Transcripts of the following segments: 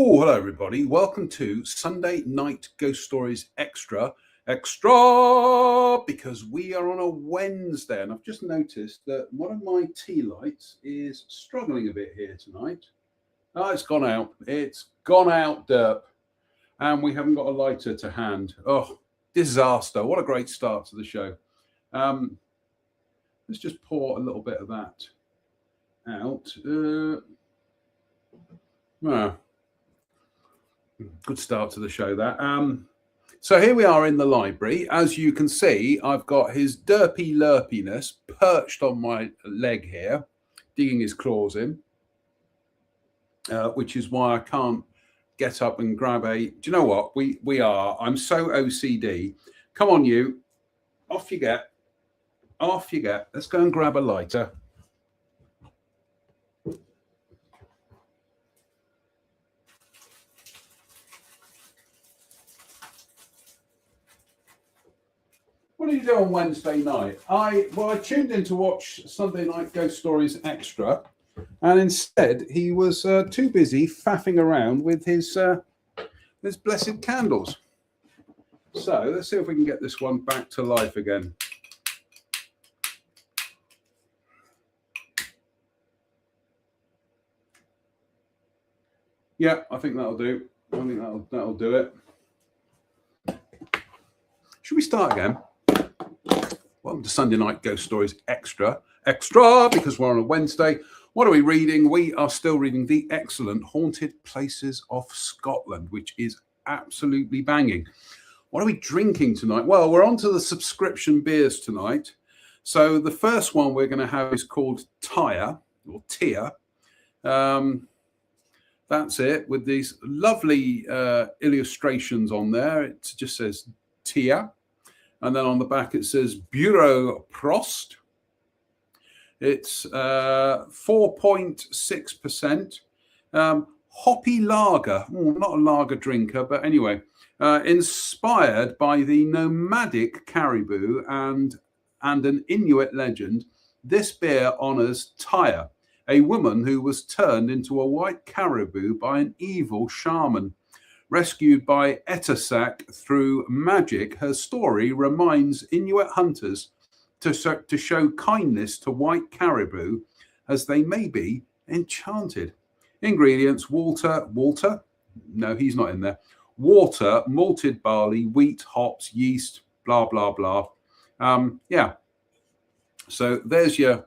Oh, hello everybody. Welcome to Sunday Night Ghost Stories Extra, because we are on a Wednesday, and I've just noticed that one of my tea lights is struggling a bit here tonight. Oh, it's gone out. It's gone out, derp. And we haven't got a lighter to hand. Oh, disaster. What a great start to the show. Let's just pour a little bit of that out. Good start to the show, that. So here we are in the library. As you can see, I've got his derpy lurpiness perched on my leg here, digging his claws in, which is why I can't get up and grab a... Do you know what? I'm so OCD. Come on, you. Off you get. Off you get. Let's go and grab a lighter. What did you do on Wednesday night? I tuned in to watch Sunday Night Ghost Stories Extra, and instead he was too busy faffing around with his blessed candles. So let's see if we can get this one back to life again. Yeah, I think that'll do. I think that'll do it. Should we start again? Welcome to Sunday Night Ghost Stories Extra, because we're on a Wednesday. What are we reading? We are still reading the excellent Haunted Places of Scotland, which is absolutely banging. What are we drinking tonight? Well, we're on to the subscription beers tonight. So the first one we're going to have is called Tyre, or Tyre. That's it, with these lovely illustrations on there. It just says Tyre. And then on the back, it says Bureau Prost. It's 4.6%. Hoppy lager. Oh, not a lager drinker, but anyway. Inspired by the nomadic caribou and an Inuit legend, this beer honors Tyre, a woman who was turned into a white caribou by an evil shaman. Rescued by Etasak through magic, her story reminds Inuit hunters to show kindness to white caribou as they may be enchanted. Ingredients: water, no, he's not in there. Water, malted barley, wheat, hops, yeast, blah, blah, blah. Yeah. So there's your...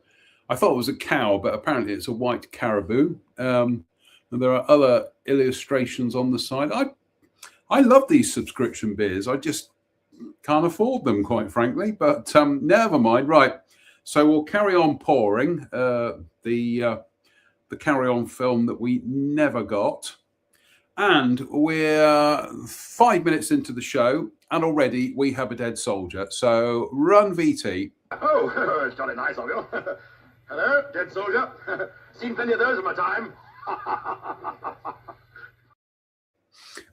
I thought it was a cow, but apparently it's a white caribou. And there are other illustrations on the side. I love these subscription beers. I just can't afford them, quite frankly. But never mind. Right. So we'll carry on pouring the Carry On film that we never got. And we're 5 minutes into the show, and already we have a dead soldier. So run, VT. Oh, it's jolly nice of you. Hello, dead soldier. Seen plenty of those in my time.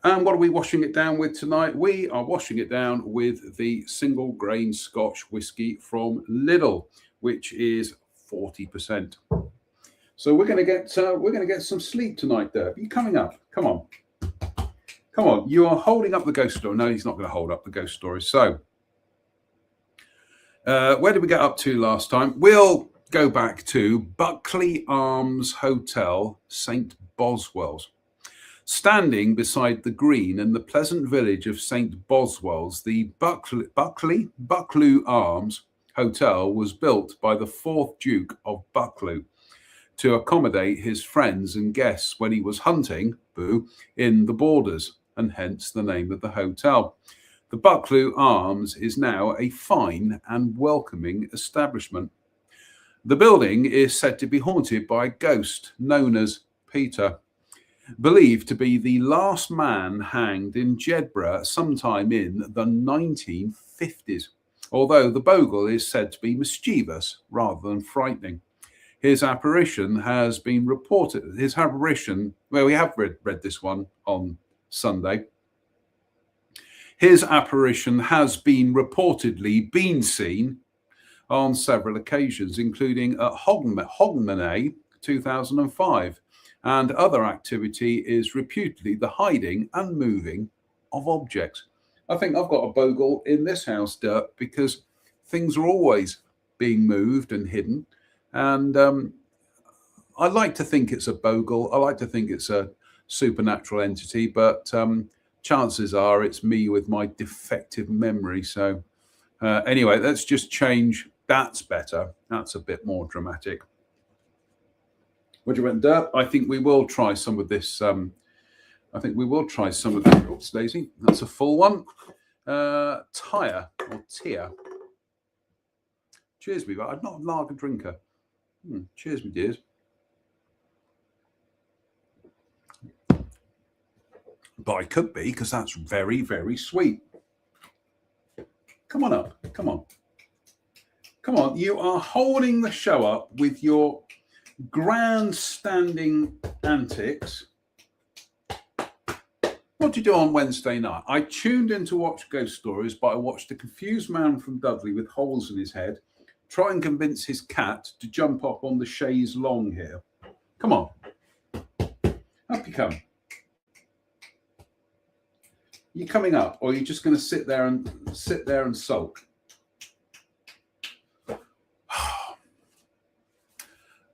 And what are we washing it down with tonight? We are washing it down with the single grain Scotch whiskey from Lidl, which is 40%. So we're going to get some sleep tonight, Derp. Are you coming up? Come on. Come on. You are holding up the ghost story. No, he's not going to hold up the ghost story. So where did we get up to last time? We'll go back to Buckley Arms Hotel, St. Boswell's. Standing beside the green in the pleasant village of St. Boswell's, the Buccleuch Arms Hotel was built by the 4th Duke of Buccleuch to accommodate his friends and guests when he was hunting, in the Borders, and hence the name of the hotel. The Buccleuch Arms is now a fine and welcoming establishment. The building is said to be haunted by a ghost known as Peter, believed to be the last man hanged in Jedburgh sometime in the 1950s, although the bogle is said to be mischievous rather than frightening. His apparition has been reported. Well, we have read this one on Sunday. His apparition has been reportedly seen on several occasions, including at Hogmanay 2005 and other activity is reputedly the hiding and moving of objects. I think I've got a bogle in this house, Dirk, because things are always being moved and hidden. And I like to think it's a bogle. I like to think it's a supernatural entity, but chances are it's me with my defective memory. So anyway, let's just change. That's better. That's a bit more dramatic. What do you want, Dirk? I think we will try some of this. I think we will try some of this. Oops, Daisy. That's a full one. Tyre or tier. Cheers, me, but I'm not a lager drinker. Cheers, me dears. But I could be, because that's very, very sweet. Come on up. Come on. Come on. You are holding the show up with your grandstanding antics. What did you do on Wednesday night? I tuned in to watch ghost stories, but I watched a confused man from Dudley with holes in his head try and convince his cat to jump up on the chaise long here. Come on. Up you come. You coming up, or are you just going to sit there and sulk?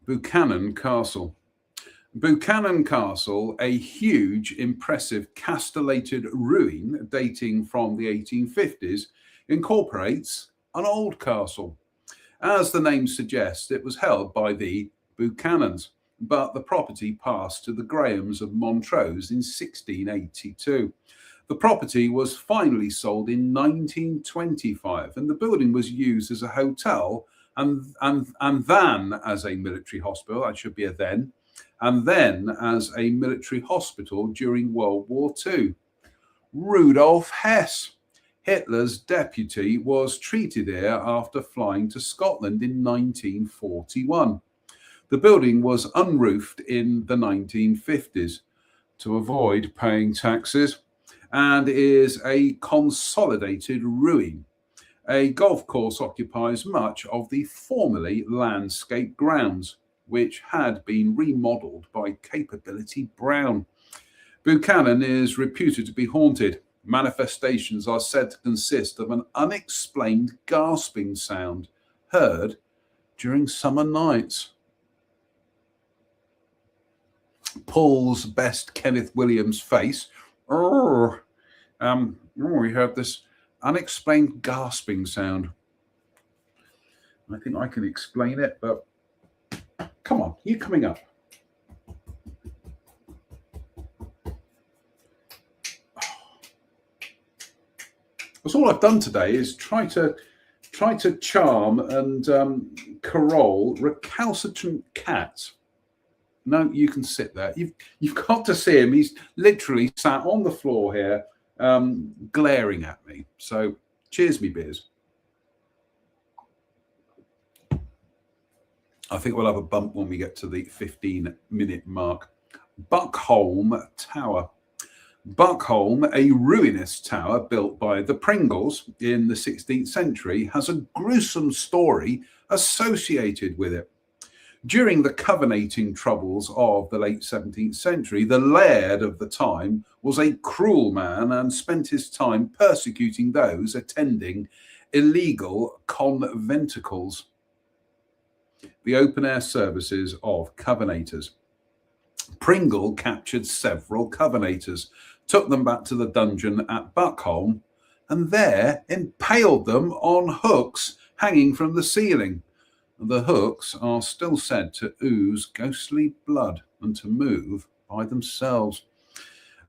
Buchanan Castle. Buchanan Castle, a huge, impressive, castellated ruin dating from the 1850s, incorporates an old castle. As the name suggests, it was held by the Buchanans, but the property passed to the Grahams of Montrose in 1682. The property was finally sold in 1925, and the building was used as a hotel and then as a military hospital. That should be a then. And then as a military hospital during World War II. Rudolf Hess, Hitler's deputy, was treated here after flying to Scotland in 1941. The building was unroofed in the 1950s to avoid paying taxes and is a consolidated ruin. A golf course occupies much of the formerly landscaped grounds, which had been remodeled by Capability Brown. Buchanan is reputed to be haunted. Manifestations are said to consist of an unexplained gasping sound heard during summer nights. Paul's best Kenneth Williams face. We heard this unexplained gasping sound. I think I can explain it, but come on, you coming up. That's all I've done today is try to charm and carole recalcitrant cats. No, you can sit there. You've got to see him. He's literally sat on the floor here, glaring at me. So cheers, me beers. I think we'll have a bump when we get to the 15-minute mark. Buckholm Tower. Buckholm, a ruinous tower built by the Pringles in the 16th century, has a gruesome story associated with it. During the covenanting troubles of the late 17th century, the laird of the time was a cruel man and spent his time persecuting those attending illegal conventicles, the open-air services of Covenanters. Pringle captured several Covenanters, took them back to the dungeon at Buckholm, and there impaled them on hooks hanging from the ceiling. The hooks are still said to ooze ghostly blood and to move by themselves.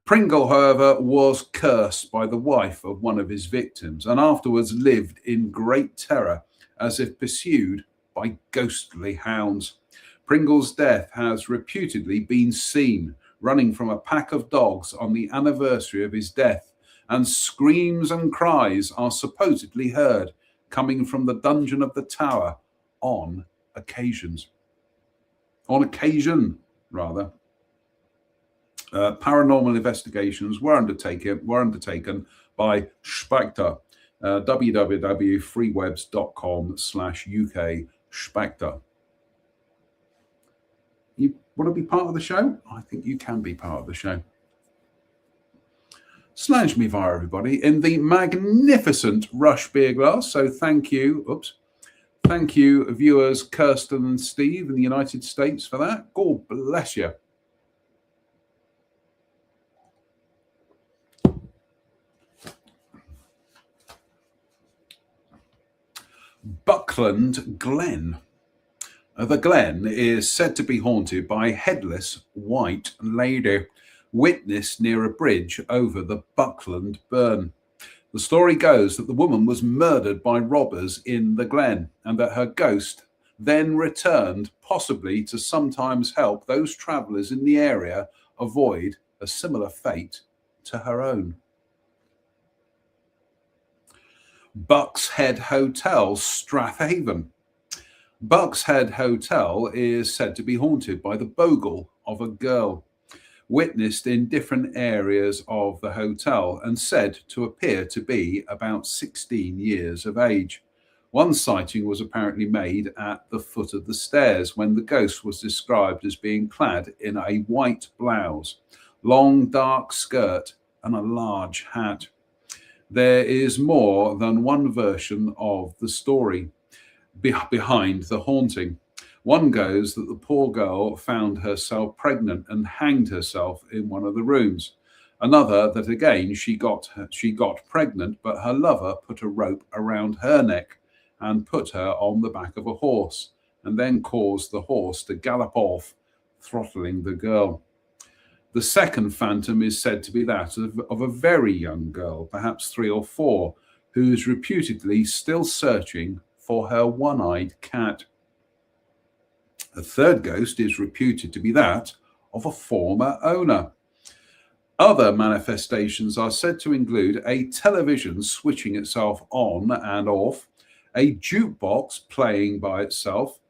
Pringle, however, was cursed by the wife of one of his victims and afterwards lived in great terror as if pursued by ghostly hounds. Pringle's death has reputedly been seen running from a pack of dogs on the anniversary of his death, and screams and cries are supposedly heard coming from the dungeon of the tower on occasion. Paranormal investigations were undertaken by Spectre, www.freewebs.com/UK Spectre. Want to be part of the show? I think you can be part of the show. Slange me via everybody in the magnificent Rush beer glass. So thank you. Thank you, viewers Kirsten and Steve in the United States for that. God bless you. Buckland Glen. The Glen is said to be haunted by a headless white lady witnessed near a bridge over the Buckland Burn. The story goes that the woman was murdered by robbers in the Glen and that her ghost then returned, possibly to sometimes help those travellers in the area avoid a similar fate to her own. Bucks Head Hotel, Strathaven. Bucks Head Hotel is said to be haunted by the bogle of a girl, witnessed in different areas of the hotel and said to appear to be about 16 years of age. One sighting was apparently made at the foot of the stairs when the ghost was described as being clad in a white blouse, long dark skirt and a large hat. There is more than one version of the story behind the haunting. One goes that the poor girl found herself pregnant and hanged herself in one of the rooms. Another that again she got pregnant, but her lover put a rope around her neck and put her on the back of a horse, and then caused the horse to gallop off, throttling the girl. The second phantom is said to be that of a very young girl, perhaps 3 or 4, who is reputedly still searching for her one-eyed cat. The third ghost is reputed to be that of a former owner. Other manifestations are said to include a television switching itself on and off, a jukebox playing by itself,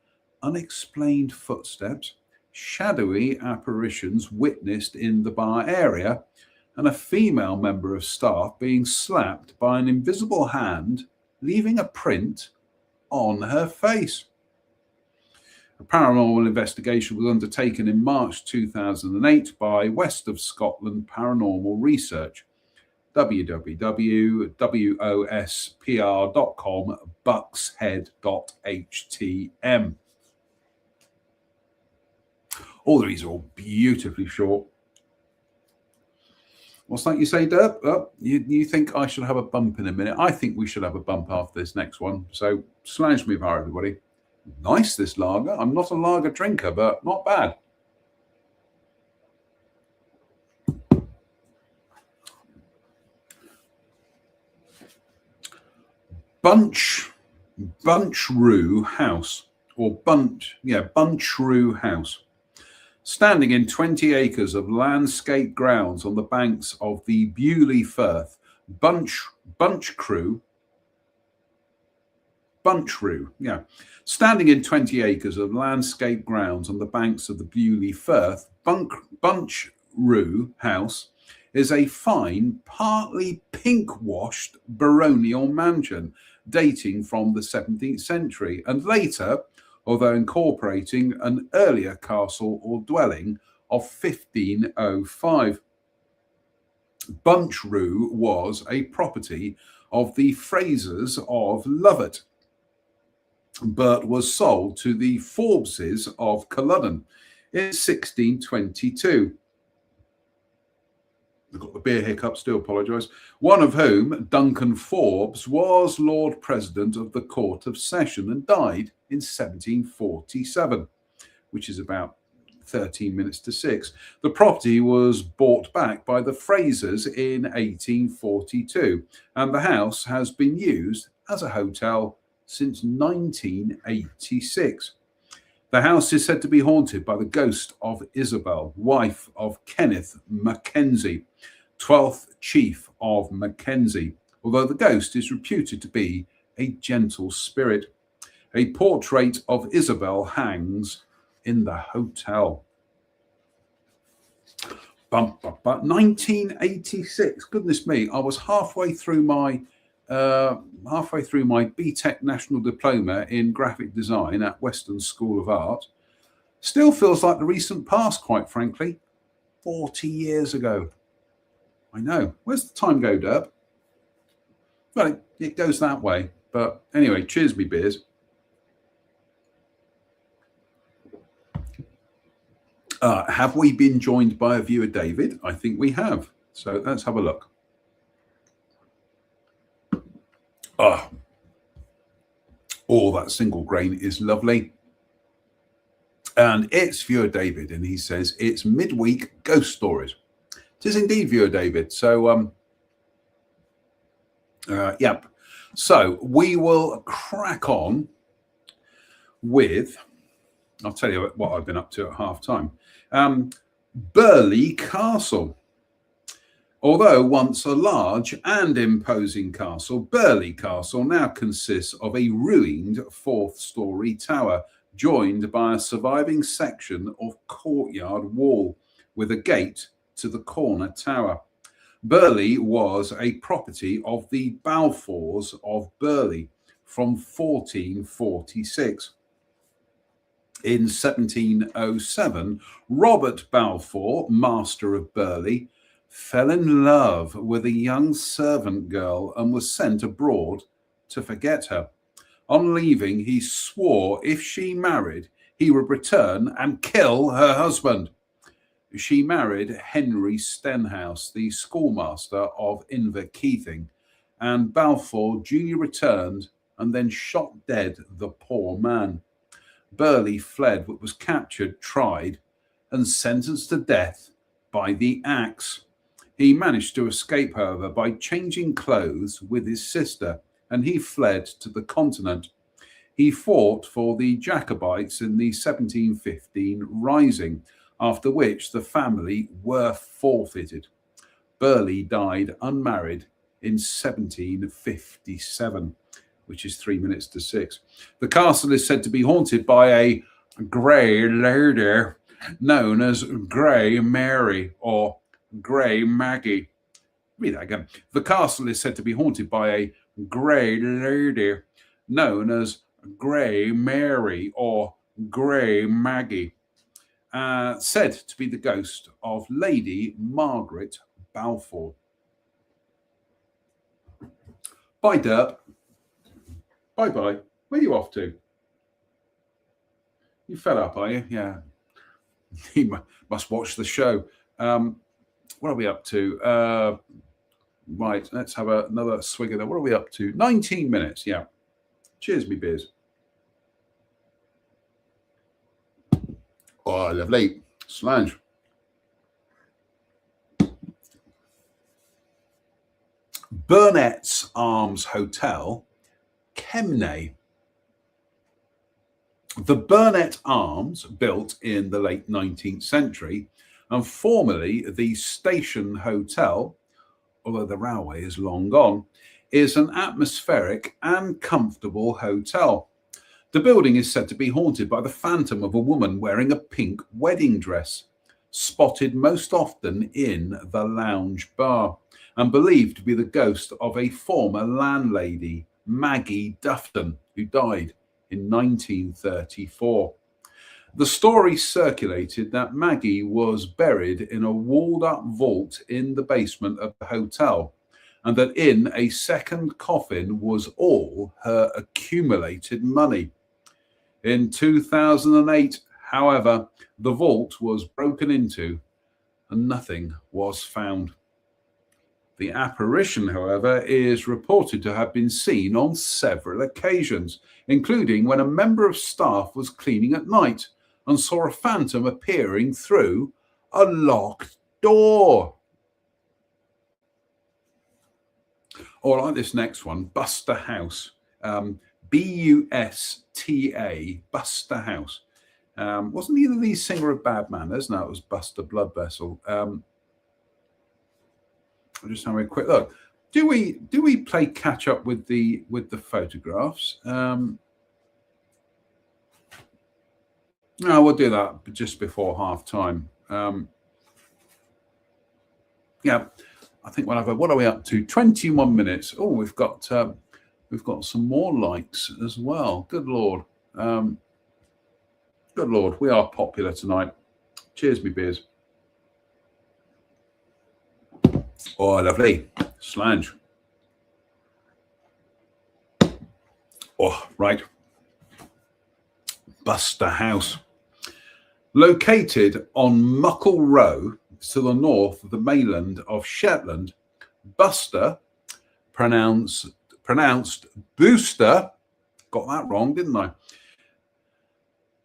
unexplained footsteps, shadowy apparitions witnessed in the bar area, and a female member of staff being slapped by an invisible hand, leaving a print on her face. A paranormal investigation was undertaken in March 2008 by West of Scotland Paranormal Research, www.wospr.com, buckshead.htm. All these are all beautifully short. What's that you say, Derp? Oh, you think I should have a bump in a minute? I think we should have a bump after this next one. So slange me via everybody. Nice, this lager. I'm not a lager drinker, but not bad. Bunchrew House, or Bunchrew House. Standing in 20 acres of landscape grounds on the banks of the Bewley Firth, Bunchrew. Standing in 20 acres of landscape grounds on the banks of the Bewley Firth, Bunchrew House is a fine, partly pink-washed baronial mansion dating from the 17th century and later, although incorporating an earlier castle or dwelling of 1505. Bunchrew was a property of the Frasers of Lovat, but was sold to the Forbeses of Culloden in 1622. I've got the beer hiccups, do apologise. One of whom, Duncan Forbes, was Lord President of the Court of Session and died in 1747, which is about 13 minutes to 6. The property was bought back by the Frasers in 1842, and the house has been used as a hotel since 1986. The house is said to be haunted by the ghost of Isabel, wife of Kenneth Mackenzie, 12th Chief of Mackenzie, although the ghost is reputed to be a gentle spirit. A portrait of Isabel hangs in the hotel. 1986. Goodness me, I was halfway through my BTEC National Diploma in Graphic Design at Western School of Art. Still feels like the recent past, quite frankly. 40 years ago. I know. Where's the time go, Derb? Well, it goes that way. But anyway, cheers, me beers. Have we been joined by a viewer, David? I think we have. So let's have a look. Oh, that single grain is lovely. And it's viewer David, and he says it's midweek ghost stories. It is indeed viewer David. So, yep. So we will crack on with, I'll tell you what I've been up to at half time. Burghley Castle. Although once a large and imposing castle, Burghley Castle now consists of a ruined fourth-storey tower joined by a surviving section of courtyard wall with a gate to the corner tower. Burghley was a property of the Balfours of Burghley from 1446. In 1707, Robert Balfour, master of Burghley, fell in love with a young servant girl and was sent abroad to forget her. On leaving, he swore if she married, he would return and kill her husband. She married Henry Stenhouse, the schoolmaster of Inverkeithing, and Balfour duly returned and then shot dead the poor man. Burghley fled but was captured, tried, and sentenced to death by the axe. He managed to escape, however, by changing clothes with his sister, and he fled to the continent. He fought for the Jacobites in the 1715 Rising, after which the family were forfeited. Burghley died unmarried in 1757, which is 3 minutes to 6. The castle is said to be haunted by a grey lady known as Grey Mary or Grey Maggie. Read that again. The castle is said to be haunted by a grey lady known as Grey Mary or Grey Maggie, said to be the ghost of Lady Margaret Balfour. Bye, Derp. Bye-bye. Where are you off to? You fed up, are you? Yeah. You must watch the show. What are we up to? Right, let's have another swig of that. What are we up to? 19 minutes, yeah. Cheers, me beers. Oh, lovely. Slange. Burnett's Arms Hotel, Kemnay. The Burnett Arms, built in the late 19th century, and formerly the Station Hotel, although the railway is long gone, is an atmospheric and comfortable hotel. The building is said to be haunted by the phantom of a woman wearing a pink wedding dress, spotted most often in the lounge bar, and believed to be the ghost of a former landlady, Maggie Dufton, who died in 1934. The story circulated that Maggie was buried in a walled-up vault in the basement of the hotel, and that in a second coffin was all her accumulated money. In 2008, however, the vault was broken into and nothing was found. The apparition, however, is reported to have been seen on several occasions, including when a member of staff was cleaning at night and saw a phantom appearing through a locked door. Or like this next one, Buster House. B-U-S-T-A, Buster House. Wasn't he the lead singer of Bad Manners? No, it was Buster Bloodvessel. I'll just have a quick look. Do we play catch up with the photographs? No, we'll do that just before half time. Yeah, I think we'll have what are we up to? 21 minutes. Oh, we've got some more likes as well. Good Lord. Good Lord, we are popular tonight. Cheers, me beers. Oh, lovely. Slange. Oh, right. Buster House. Located on Muckle Row, to the north of the mainland of Shetland, Buster, pronounced Booster, got that wrong, didn't I?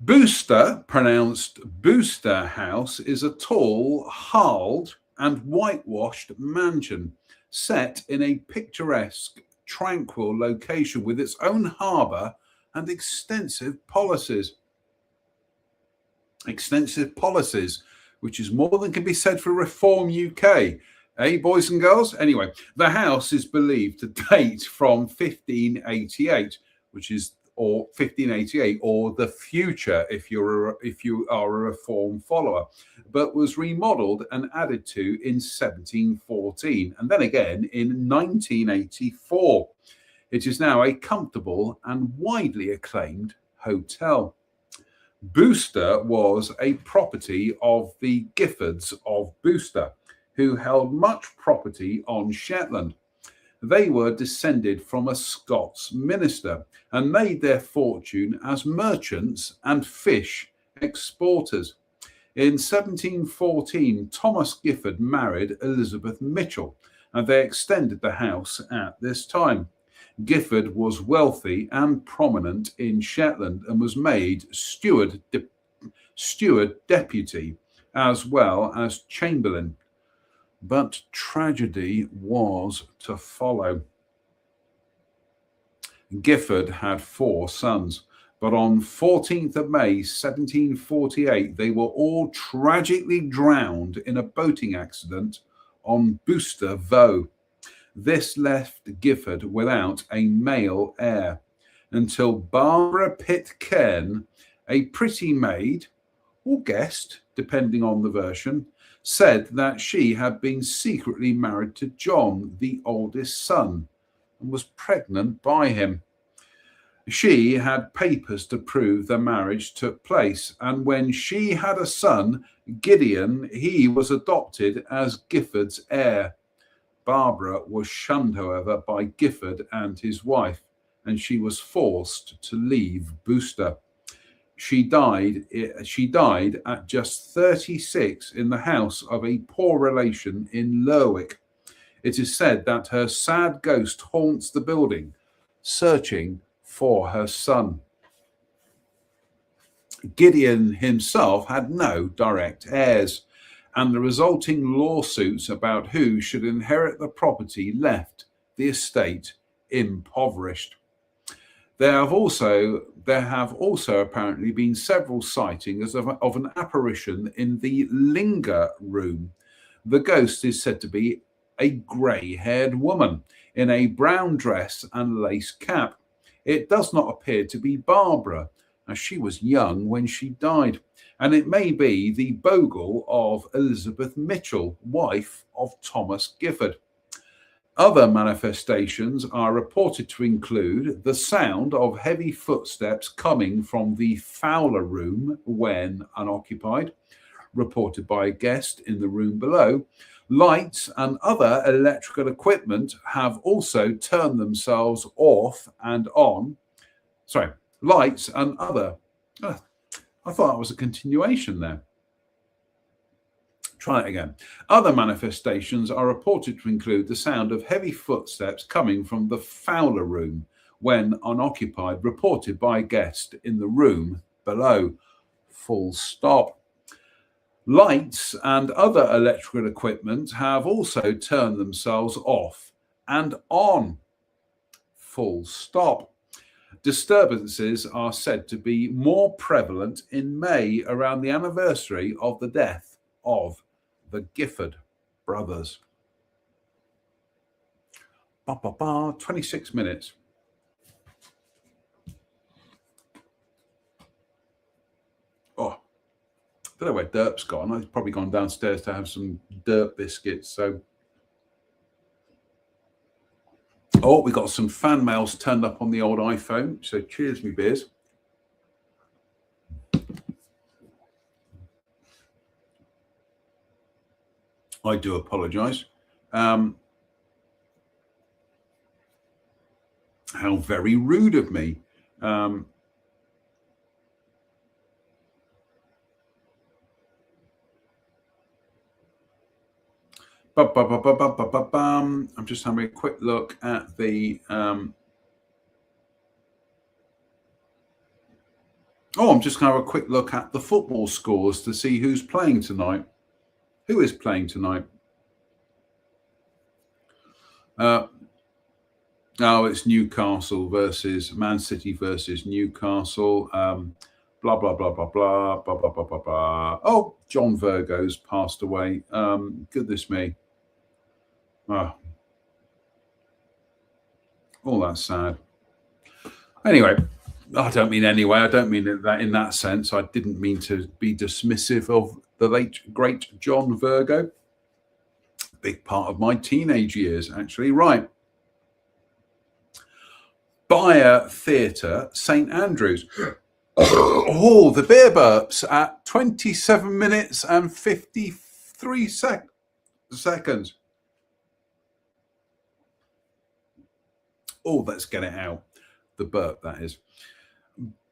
Booster, pronounced Booster House, is a tall, harled and whitewashed mansion set in a picturesque, tranquil location with its own harbour and extensive policies. Which is more than can be said for Reform UK. Eh, boys and girls? Anyway, the house is believed to date from 1588, or 1588, or the future if you are a Reform follower, but was remodelled and added to in 1714, and then again in 1984. It is now a comfortable and widely acclaimed hotel. Booster was a property of the Giffords of Booster, who held much property on Shetland. They were descended from a Scots minister and made their fortune as merchants and fish exporters. In 1714, Thomas Gifford married Elizabeth Mitchell, and they extended the house at this time. Gifford was wealthy and prominent in Shetland and was made steward deputy as well as chamberlain. But tragedy was to follow. Gifford had 4 sons, but on 14th of May 1748 they were all tragically drowned in a boating accident on Booster Voe. This left Gifford without a male heir until Barbara Pitcairn, a pretty maid or guest, depending on the version, said that she had been secretly married to John, the oldest son, and was pregnant by him. She had papers to prove the marriage took place, and when she had a son, Gideon, he was adopted as Gifford's heir. Barbara was shunned, however, by Gifford and his wife, and she was forced to leave Booster. She died at just 36 in the house of a poor relation in Lerwick. It is said that her sad ghost haunts the building, searching for her son. Gideon himself had no direct heirs, and the resulting lawsuits about who should inherit the property left the estate impoverished. There have also apparently been several sightings of an apparition in the Linger room. The ghost is said to be a grey-haired woman in a brown dress and lace cap. It does not appear to be Barbara, as she was young when she died, and it may be the bogle of Elizabeth Mitchell, wife of Thomas Gifford. Other manifestations are reported to include the sound of heavy footsteps coming from the Fowler room when unoccupied, reported by a guest in the room below. Lights and other electrical equipment have also turned themselves off and on. Lights and other. I thought that was a continuation there. Try it again. Other manifestations are reported to include the sound of heavy footsteps coming from the Fowler room when unoccupied, reported by a guest in the room below. Full stop. Lights and other electrical equipment have also turned themselves off and on. Full stop. Disturbances are said to be more prevalent in May around the anniversary of the death of the Gifford brothers. 26 minutes. Oh, I don't know where Derp's gone. I've probably gone downstairs to have some Derp biscuits. So, oh, we got some fan mails turned up on the old iPhone. So cheers, me beers. I do apologise. How very rude of me. I'm just having a quick look at the. I'm just going to have a quick look at the football scores to see who's playing tonight. Who is playing tonight? It's Newcastle versus Man City versus Newcastle. Blah blah blah blah blah blah blah blah blah blah. Oh, John Virgo's passed away. Goodness me. Oh, that's sad. Anyway, I don't mean anyway. I don't mean that in that sense. I didn't mean to be dismissive of the late great John Virgo. Big part of my teenage years, actually. Right. Bayer Theatre, St Andrews. Oh, the beer burps at 27 minutes and 53 seconds. Oh, let's get it out. The burp, that is.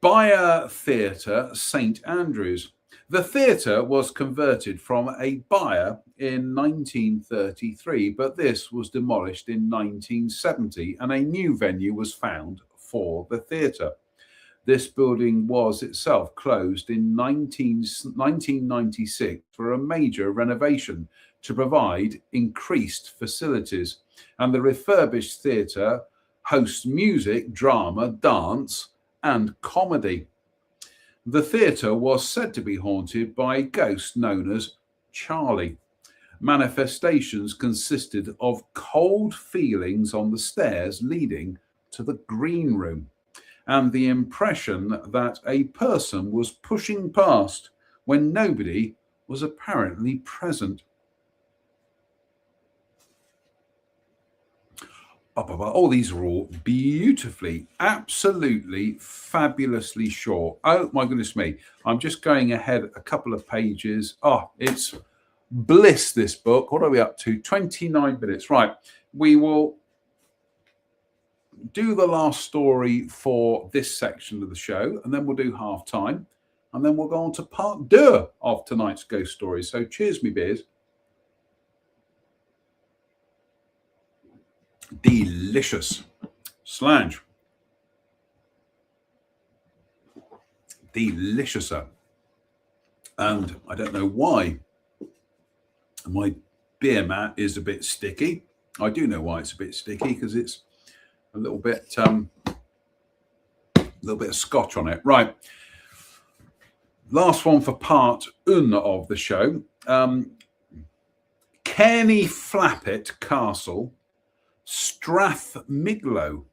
Bayer Theatre, St Andrews. The theatre was converted from a byre in 1933, but this was demolished in 1970 and a new venue was found for the theatre. This building was itself closed in 1996 for a major renovation to provide increased facilities, and the refurbished theatre hosts music, drama, dance, and comedy. The theatre was said to be haunted by a ghost known as Charlie. Manifestations consisted of cold feelings on the stairs leading to the green room, and the impression that a person was pushing past when nobody was apparently present. Oh, these are all beautifully, absolutely fabulously short. Oh, my goodness me. I'm just going ahead a couple of pages. Oh, it's bliss, this book. What are we up to? 29 minutes. Right. We will do the last story for this section of the show, and then we'll do half time, and then we'll go on to part 2 of tonight's ghost stories. So cheers, me beers. Delicious. Slange. Deliciouser. And I don't know why my beer mat is a bit sticky. I do know why it's a bit sticky, because it's a little bit of scotch on it. Right. Last one for part 1 of the show. Cairney Flappet Castle, Strathmiglo.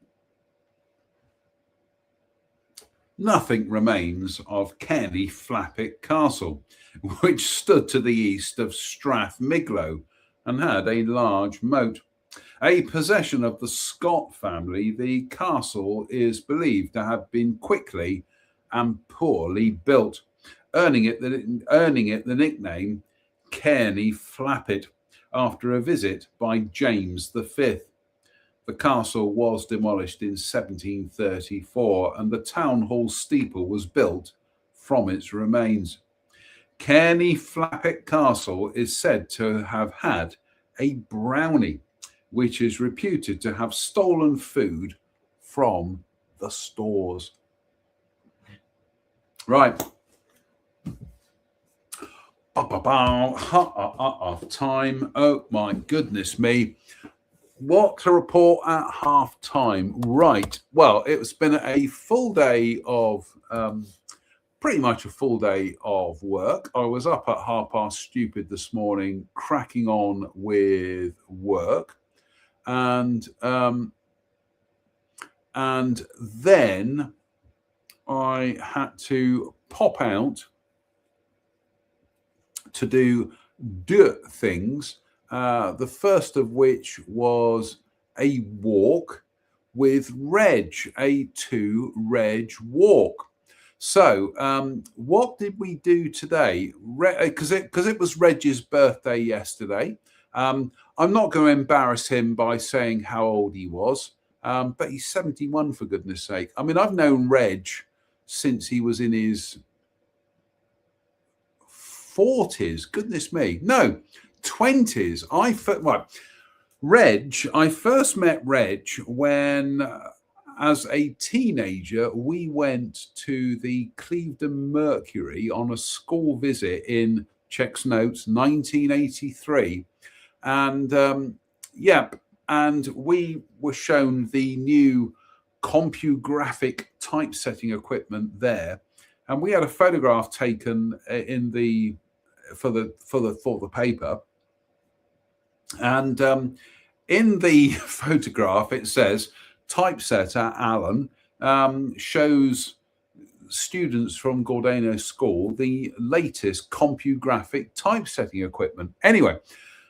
Nothing remains of Cairney Flappet Castle, which stood to the east of Strathmiglo and had a large moat. A possession of the Scott family, the castle is believed to have been quickly and poorly built, earning it the nickname Cairney Flappet after a visit by James V. The castle was demolished in 1734 and the town hall steeple was built from its remains. Cairney Flappet Castle is said to have had a brownie, which is reputed to have stolen food from the stores. Right. Time. Oh my goodness me. What to report at half time? Right. Well, it's been a full day of pretty much a full day of work. I was up at stupid this morning, cracking on with work, and then I had to pop out to do things. The first of which was a walk with Reg, a 2 Reg walk. So, what did we do today? Because it was Reg's birthday yesterday. I'm not going to embarrass him by saying how old he was, but he's 71 for goodness sake. I mean, I've known Reg since he was in his 40s. Goodness me, no, 20s. I first met Reg when, as a teenager, we went to the Clevedon Mercury on a school visit in, checks notes, 1983. And and we were shown the new CompuGraphic typesetting equipment there. And we had a photograph taken for the paper. And in the photograph, it says, typesetter Alan shows students from Gordano School the latest CompuGraphic typesetting equipment. Anyway,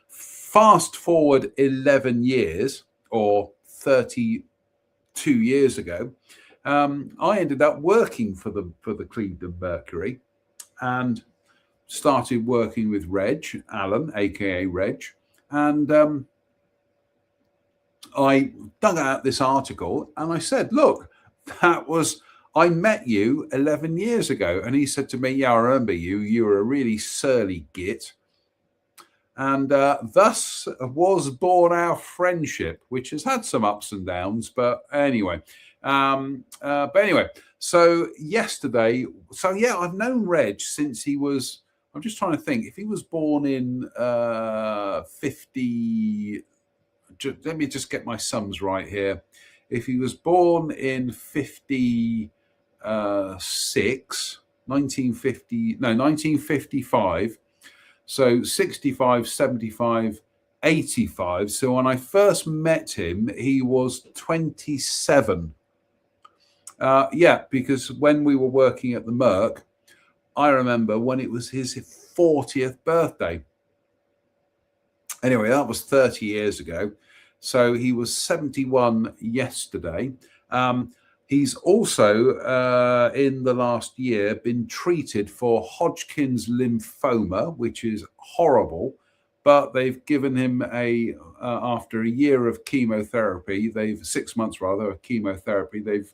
fast forward 11 years or 32 years ago, I ended up working for the Clevedon Mercury and started working with Reg, Alan, aka Reg, and I dug out this article and I said, look, I met you 11 years ago. And he said to me, yeah, I remember you. You were a really surly git. And thus was born our friendship, which has had some ups and downs. But anyway, so yesterday, I've known Reg since he was, I'm just trying to think, if he was born in 50, let me just get my sums right here. If he was born in 1955, so 65, 75, 85. So when I first met him, he was 27. Because when we were working at the Merc, I remember when it was his 40th birthday. Anyway, that was 30 years ago. So he was 71 yesterday. He's also, in the last year, been treated for Hodgkin's lymphoma, which is horrible. But they've given him after a year of chemotherapy, 6 months rather, of chemotherapy, they've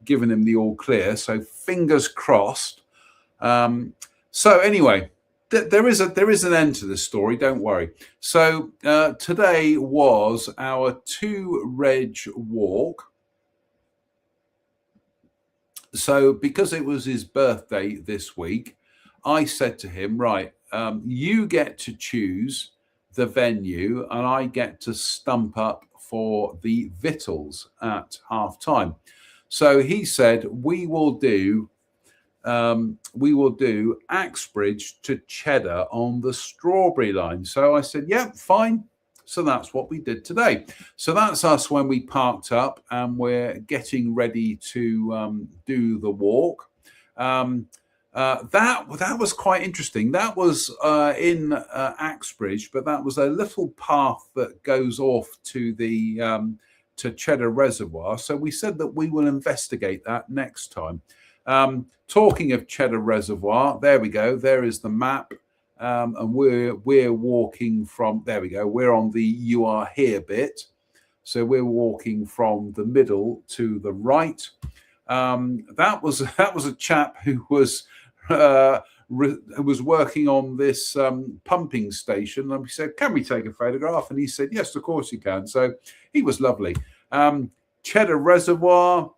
given him the all clear. So fingers crossed. So anyway, there is an end to this story. Don't worry. So today was our 2 Reg walk. So because it was his birthday this week, I said to him, right, you get to choose the venue and I get to stump up for the victuals at half time. So he said, we will do Axbridge to Cheddar on the Strawberry line. So I said, yeah, fine. So that's what we did today. So that's us when we parked up and we're getting ready to do the walk. That was quite interesting. That was in Axbridge, but that was a little path that goes off to the to Cheddar Reservoir. So we said that we will investigate that next time. Talking of Cheddar Reservoir, there we go. There is the map. And we're walking from, there we go, we're on the you are here bit. So we're walking from the middle to the right. That was a chap who was working on this pumping station. And we said, can we take a photograph? And he said, yes, of course you can. So he was lovely. Cheddar Reservoir,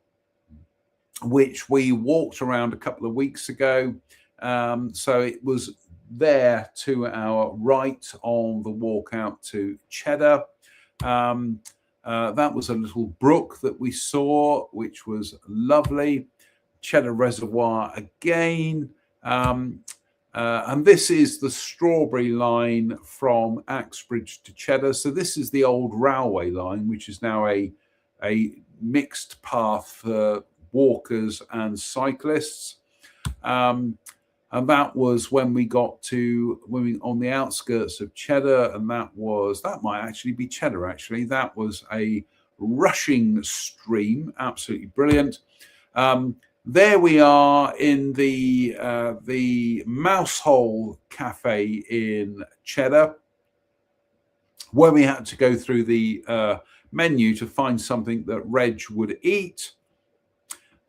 which we walked around a couple of weeks ago. So it was there to our right on the walk out to Cheddar. That was a little brook that we saw, which was lovely. Cheddar Reservoir again. And this is the Strawberry line from Axbridge to Cheddar. So this is the old railway line, which is now a mixed path for walkers and cyclists. And that was when we got to, on the outskirts of Cheddar, and that might actually be Cheddar, actually. That was a rushing stream, absolutely brilliant. there we are in the Mousehole Cafe in Cheddar, where we had to go through the menu to find something that Reg would eat.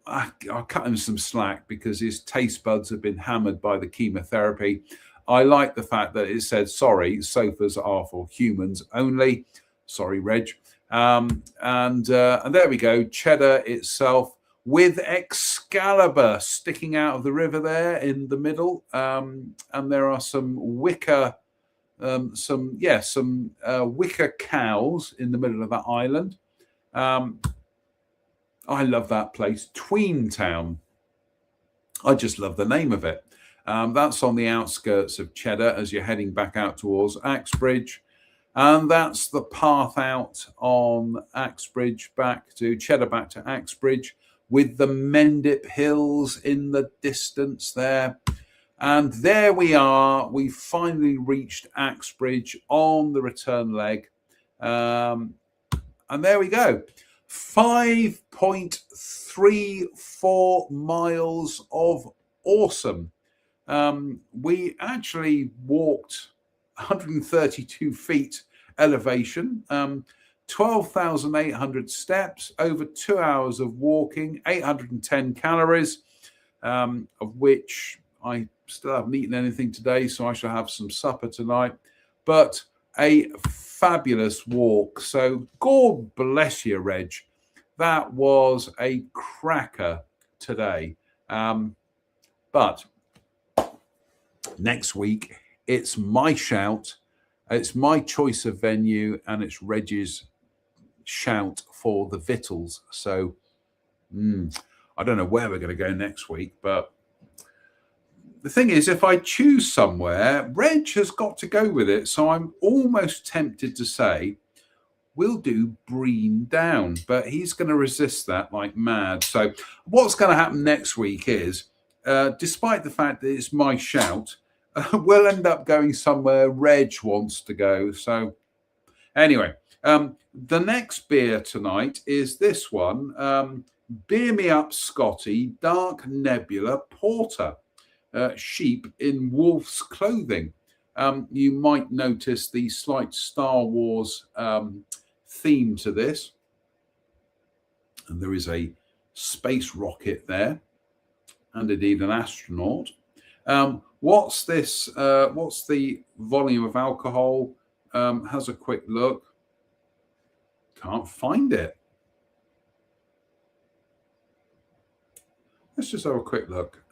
I'll cut him some slack because his taste buds have been hammered by the chemotherapy. I like the fact that it said, sorry, sofas are for humans only. Sorry, Reg. And there we go, Cheddar itself with Excalibur sticking out of the river there in the middle. And there are some wicker, wicker cows in the middle of that island. I love that place, Tweentown. I just love the name of it. That's on the outskirts of Cheddar as you're heading back out towards Axbridge. And that's the path out on Axbridge back to Cheddar, back to Axbridge, with the Mendip Hills in the distance there. And there we are. We finally reached Axbridge on the return leg. And there we go. 5.34 miles of awesome. We actually walked 132 feet elevation, 12,800 steps, over 2 hours of walking, 810 calories, of which I still haven't eaten anything today, so I shall have some supper tonight. But a fabulous walk. So God bless you, Reg. That was a cracker today. But next week, it's my shout. It's my choice of venue, and it's Reg's shout for the victuals. So I don't know where we're going to go next week, but the thing is, if I choose somewhere, Reg has got to go with it. So I'm almost tempted to say, we'll do Brean Down, but he's going to resist that like mad. So what's going to happen next week is, despite the fact that it's my shout, we'll end up going somewhere Reg wants to go. So anyway, the next beer tonight is this one, Beer Me Up Scotty Dark Nebula Porter. Sheep in wolf's clothing. You might notice the slight Star Wars theme to this. And there is a space rocket there, and indeed an astronaut. What's this? What's the volume of alcohol? Has a quick look. Can't find it. Let's just have a quick look.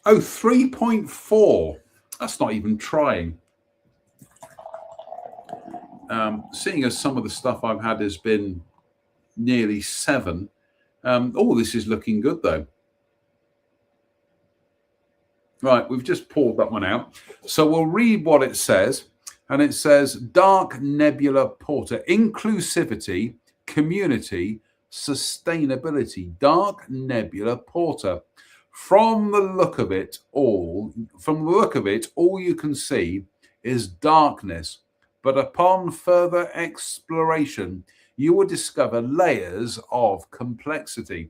3.4. That's not even trying. Seeing as some of the stuff I've had has been nearly 7. This is looking good though. Right, we've just poured that one out. So we'll read what it says. And it says, Dark Nebula Porter, inclusivity, community, sustainability. Dark Nebula Porter. From the look of it all you can see is darkness. But upon further exploration, you will discover layers of complexity.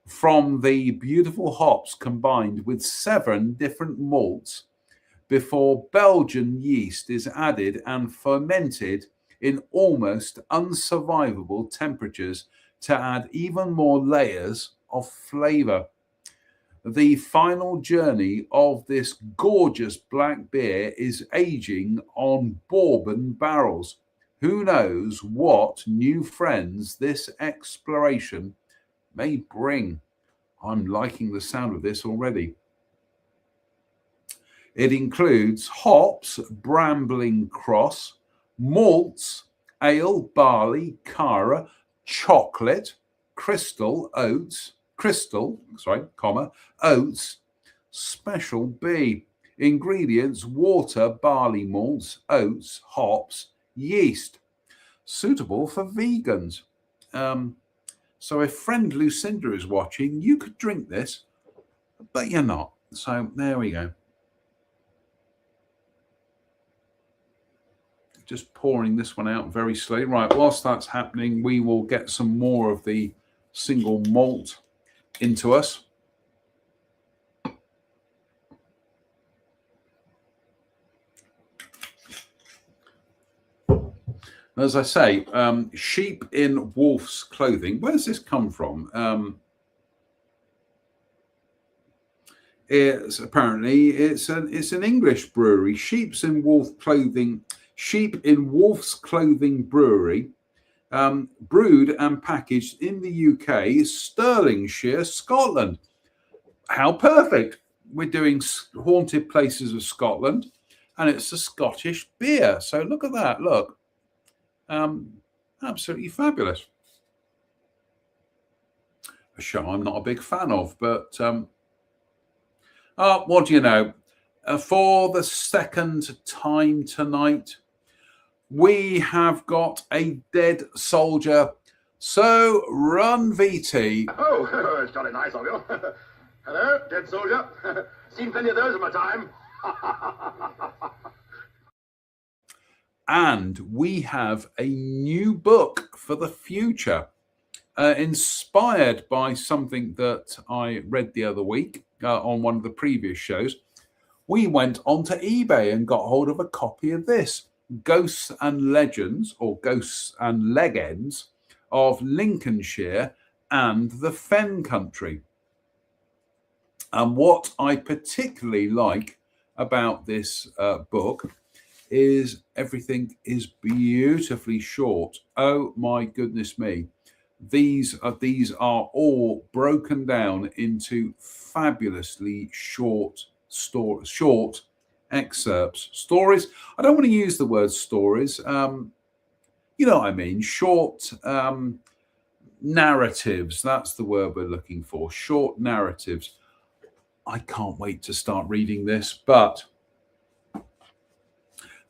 From the beautiful hops combined with 7 different malts before Belgian yeast is added and fermented in almost unsurvivable temperatures to add even more layers of flavor. The final journey of this gorgeous black beer is aging on bourbon barrels. Who knows what new friends this exploration may bring? I'm liking the sound of this already. It includes hops, Brambling Cross, malts, ale, barley, cara, chocolate, oats, special B. Ingredients: water, barley malts, oats, hops, yeast. Suitable for vegans. So if friend Lucinda is watching, you could drink this, but you're not. So there we go. just pouring this one out very slowly. Right, whilst that's happening, we will get some more of the single malt into us. As I say, sheep in wolf's clothing. Where's this come from? It's an English brewery. Sheep in wolf's clothing brewery, brewed and packaged in the UK, Stirlingshire, Scotland. How perfect! We're doing haunted places of Scotland, and it's a Scottish beer. So look at that. Look. Absolutely fabulous. A show I'm not a big fan of, but what do you know? For the second time tonight, we have got a dead soldier. So run, VT. Oh, it's jolly nice of you. Hello, dead soldier. Seen plenty of those in my time. And we have a new book for the future, inspired by something that I read the other week on one of the previous shows. We went onto eBay and got hold of a copy of this, Ghosts and Legends, or Ghosts and Legends of Lincolnshire and the Fen Country. And what I particularly like about this book is everything is beautifully short. Oh my goodness me. These are all broken down into fabulously short excerpts. Stories. I don't want to use the word stories. You know what I mean? Short narratives. That's the word we're looking for. Short narratives. I can't wait to start reading this, but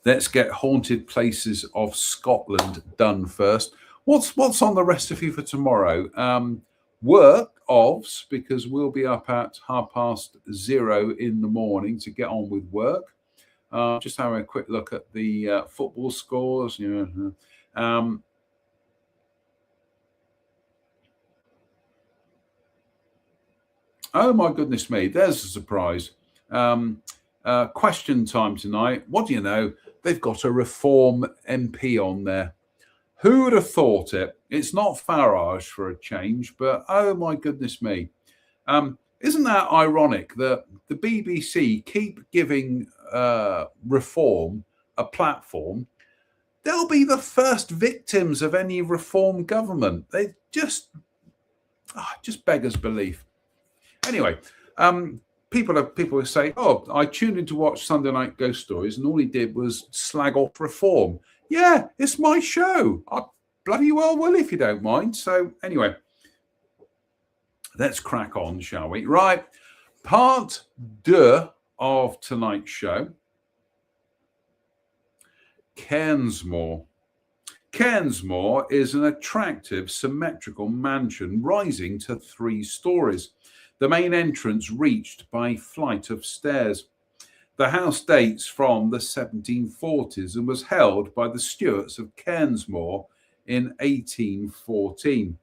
let's get Haunted Places of Scotland done first. What's on the recipe for tomorrow? Work ofs, because we'll be up at 0:30 in the morning to get on with work. Just having a quick look at the football scores. Oh my goodness me, there's a surprise. Question time tonight. What do you know? They've got a Reform MP on there. Who would have thought it? It's not Farage for a change, but oh my goodness me. Isn't that ironic that the BBC keep giving Reform a platform? They'll be the first victims of any Reform government. They just beggars belief. Anyway, people say, "Oh, I tuned in to watch Sunday Night Ghost Stories, and all he did was slag off Reform." Yeah, it's my show. I bloody well will if you don't mind. So anyway, let's crack on, shall we? Right, part 2 of tonight's show. Cairnsmore. Cairnsmore is an attractive, symmetrical mansion rising to 3 stories. The main entrance reached by a flight of stairs. The house dates from the 1740s and was held by the Stuarts of Cairnsmore in 1814.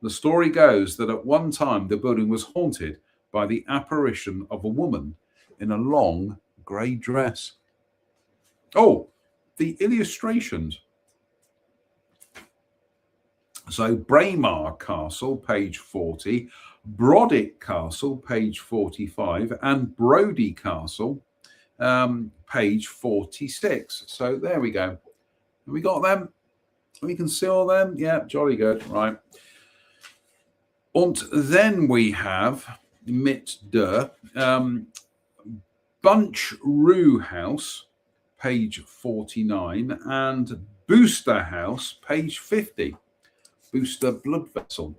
The story goes that at one time the building was haunted by the apparition of a woman in a long grey dress. Oh, the illustrations. So Braemar Castle, page 40, Brodick Castle, page 45, and Brodie Castle, page 46. So there we go. Have we got them? We can see all them? Yeah, jolly good. Right. And then we have mit der Bunch Rue House, page 49, and Booster House, page 50. Booster Blood Vessel.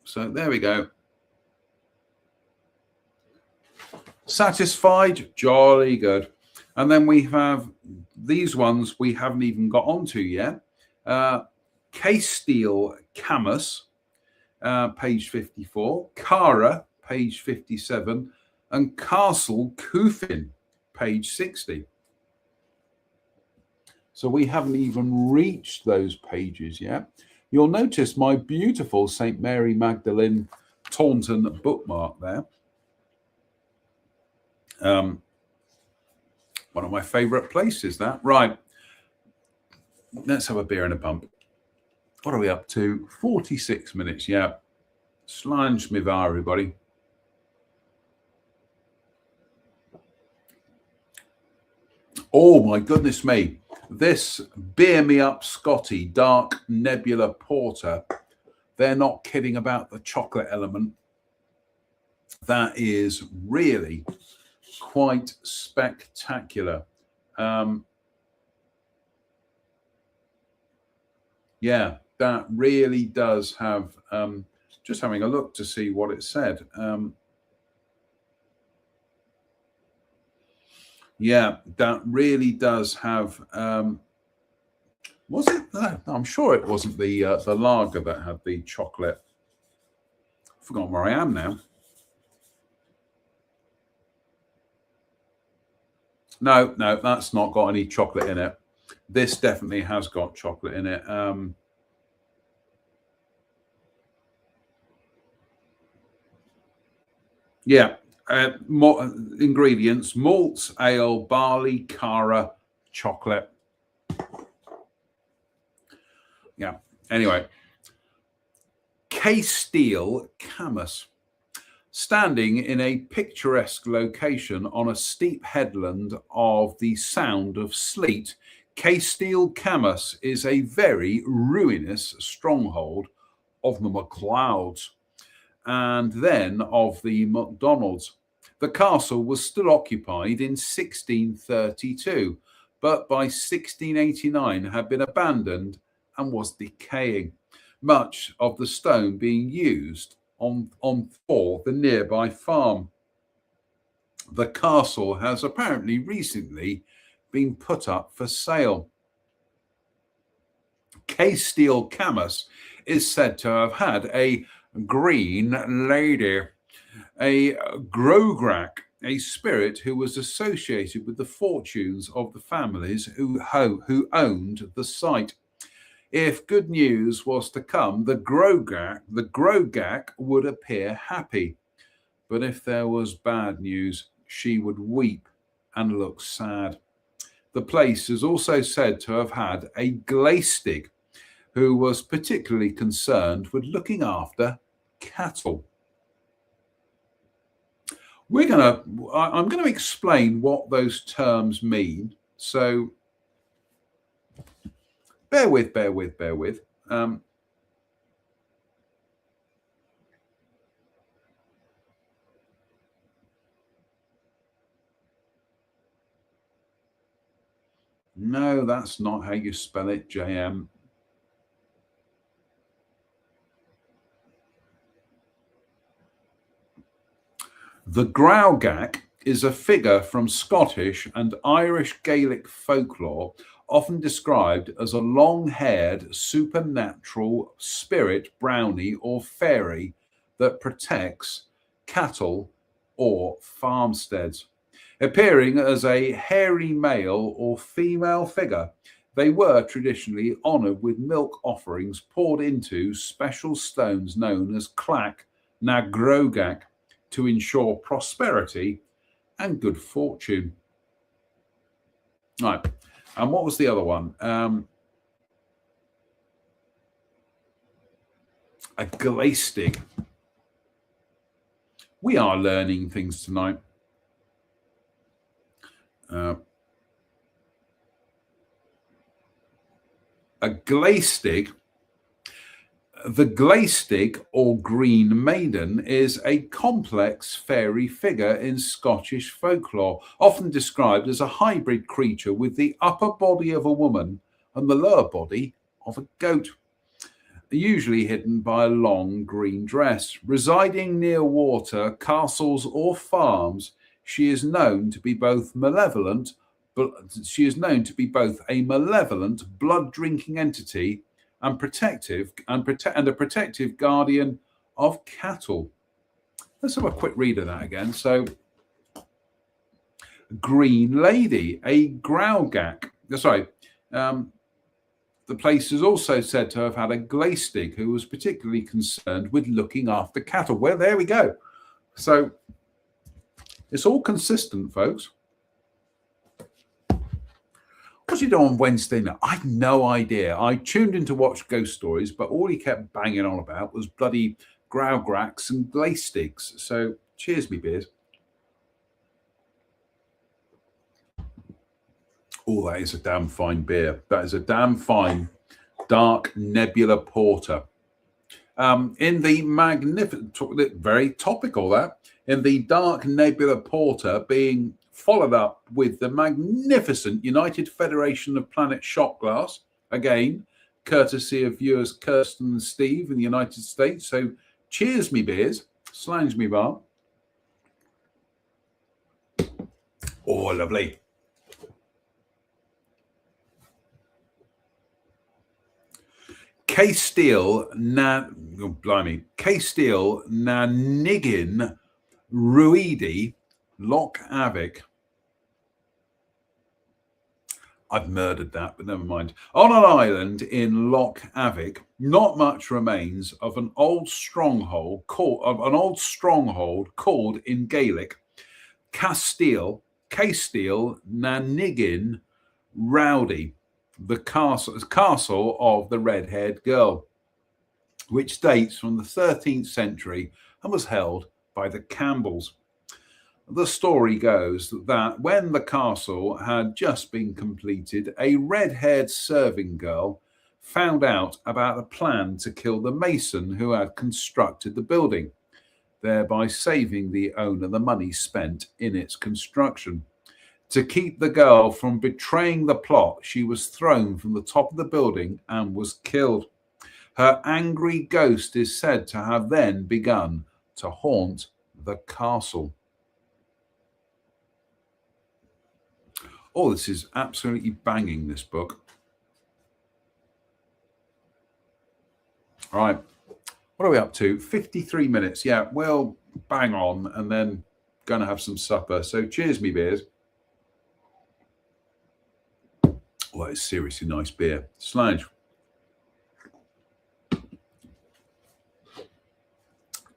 So there we go. Satisfied? Jolly good. And then we have these ones we haven't even got onto yet. Castile Camus, page 54. Cara, page 57. And Castle Coufin, page 60. So we haven't even reached those pages yet. You'll notice my beautiful St. Mary Magdalene Taunton bookmark there. One of my favourite places, that. Right. Let's have a beer and a pump. What are we up to? 46 minutes, yeah. Slange me var, everybody. Oh, my goodness me. This Beer Me Up Scotty Dark Nebula Porter, they're not kidding about the chocolate element. That is really quite spectacular. Yeah, that really does have, just having a look to see what it said. Yeah, that really does have, was it? No, I'm sure it wasn't the lager that had the chocolate. I've forgotten where I am now. No, that's not got any chocolate in it. This definitely has got chocolate in it. Yeah, more ingredients: malts, ale, barley, cara, chocolate. Yeah. Anyway, Castile Camas. Standing in a picturesque location on a steep headland of the Sound of Sleat, Castile Camas is a very ruinous stronghold of the MacLeods and then of the MacDonalds. The castle was still occupied in 1632, but by 1689 had been abandoned and was decaying, much of the stone being used for the nearby farm. The castle has apparently recently been put up for sale. Castile Camas is said to have had a green lady, a Grograk, a spirit who was associated with the fortunes of the families who owned the site. If good news was to come, the Grogak would appear happy. But if there was bad news, she would weep and look sad. The place is also said to have had a Glaistig, who was particularly concerned with looking after cattle. I'm going to explain what those terms mean. So bear with. No, that's not how you spell it, JM. The Graugach is a figure from Scottish and Irish Gaelic folklore, often described as a long-haired supernatural spirit, brownie, or fairy that protects cattle or farmsteads. Appearing as a hairy male or female figure, they were traditionally honoured with milk offerings poured into special stones known as Clach na Grogach to ensure prosperity and good fortune. Right. And what was the other one? A Glaistig. We are learning things tonight. A Glaistig. The Glaistig, or Green Maiden, is a complex fairy figure in Scottish folklore, often described as a hybrid creature with the upper body of a woman and the lower body of a goat, usually hidden by a long green dress. Residing near water, castles, or farms, she is known to be both malevolent, but she is known to be both a malevolent, blood-drinking entity and a protective guardian of cattle. Let's have a quick read of that again. So, Green Lady, a Graugach. Sorry, The place is also said to have had a glaistig who was particularly concerned with looking after cattle. Well, there we go. So it's all consistent, folks. What did he do on Wednesday night? I had no idea. I tuned in to watch Ghost Stories, but all he kept banging on about was bloody Graugracks and Glaistigs. So cheers, me beers. Oh, that is a damn fine beer. That is a damn fine dark Nebula Porter. In the magnificent, very topical that, in the dark Nebula Porter being followed up with the magnificent United Federation of Planet Shot Glass, again, courtesy of viewers Kirsten and Steve in the United States. So cheers, me beers. Slange me bar. Oh, lovely. K-Steel, K-Steel, Nanigin, Ruidi, Loch Avic. I've murdered that, but never mind. On an island in Loch Avic, not much remains of an old stronghold called in Gaelic Castile, Nanigin, Rowdy, the castle of the red-haired girl, which dates from the 13th century and was held by the Campbells. The story goes that when the castle had just been completed, a red-haired serving girl found out about a plan to kill the mason who had constructed the building, thereby saving the owner the money spent in its construction. To keep the girl from betraying the plot, she was thrown from the top of the building and was killed. Her angry ghost is said to have then begun to haunt the castle. Oh, this is absolutely banging, this book. All right. What are we up to? 53 minutes. Yeah, we'll bang on and then going to have some supper. So cheers, me beers. Oh, that is seriously nice beer. Slange.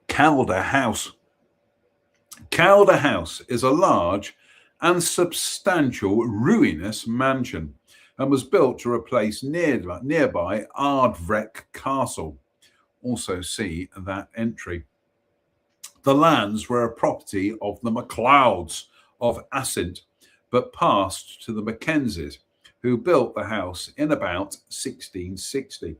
Calder House. Calder House is a large and substantial ruinous mansion and was built to replace nearby Ardvrek Castle. Also see that entry. The lands were a property of the MacLeods of Assynt, but passed to the Mackenzies, who built the house in about 1660.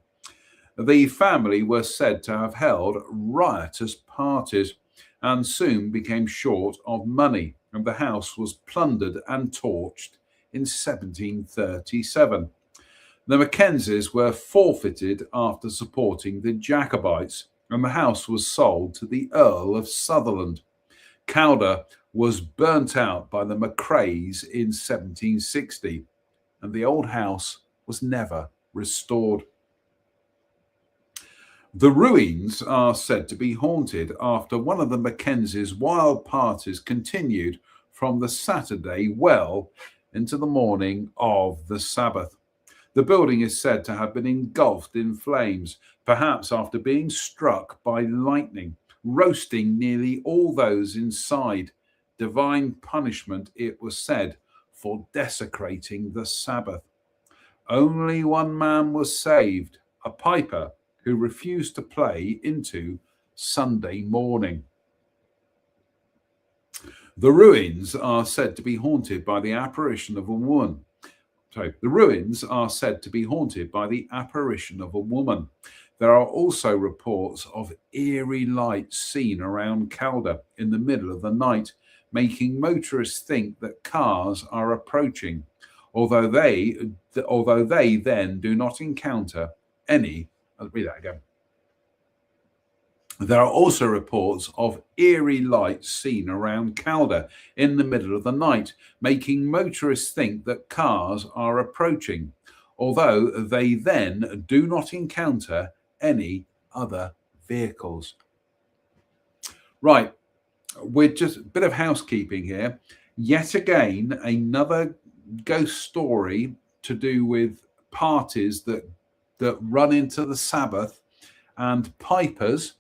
The family were said to have held riotous parties and soon became short of money, and the house was plundered and torched in 1737. The Mackenzies were forfeited after supporting the Jacobites, and the house was sold to the Earl of Sutherland. Calder was burnt out by the Macraes in 1760, and the old house was never restored. The ruins are said to be haunted after one of the Mackenzies' wild parties continued from the Saturday well into the morning of the Sabbath. The building is said to have been engulfed in flames, perhaps after being struck by lightning, roasting nearly all those inside. Divine punishment, it was said, for desecrating the Sabbath. Only one man was saved, a piper who refused to play into Sunday morning. The ruins are said to be haunted by the apparition of a woman. The ruins are said to be haunted by the apparition of a woman. There are also reports of eerie lights seen around Calder in the middle of the night, making motorists think that cars are approaching, although they then do not encounter any. I'll read that again. There are also reports of eerie lights seen around Calder in the middle of the night, making motorists think that cars are approaching, although they then do not encounter any other vehicles. Right, we're just a bit of housekeeping here. Yet again, another ghost story to do with parties that run into the Sabbath and pipers.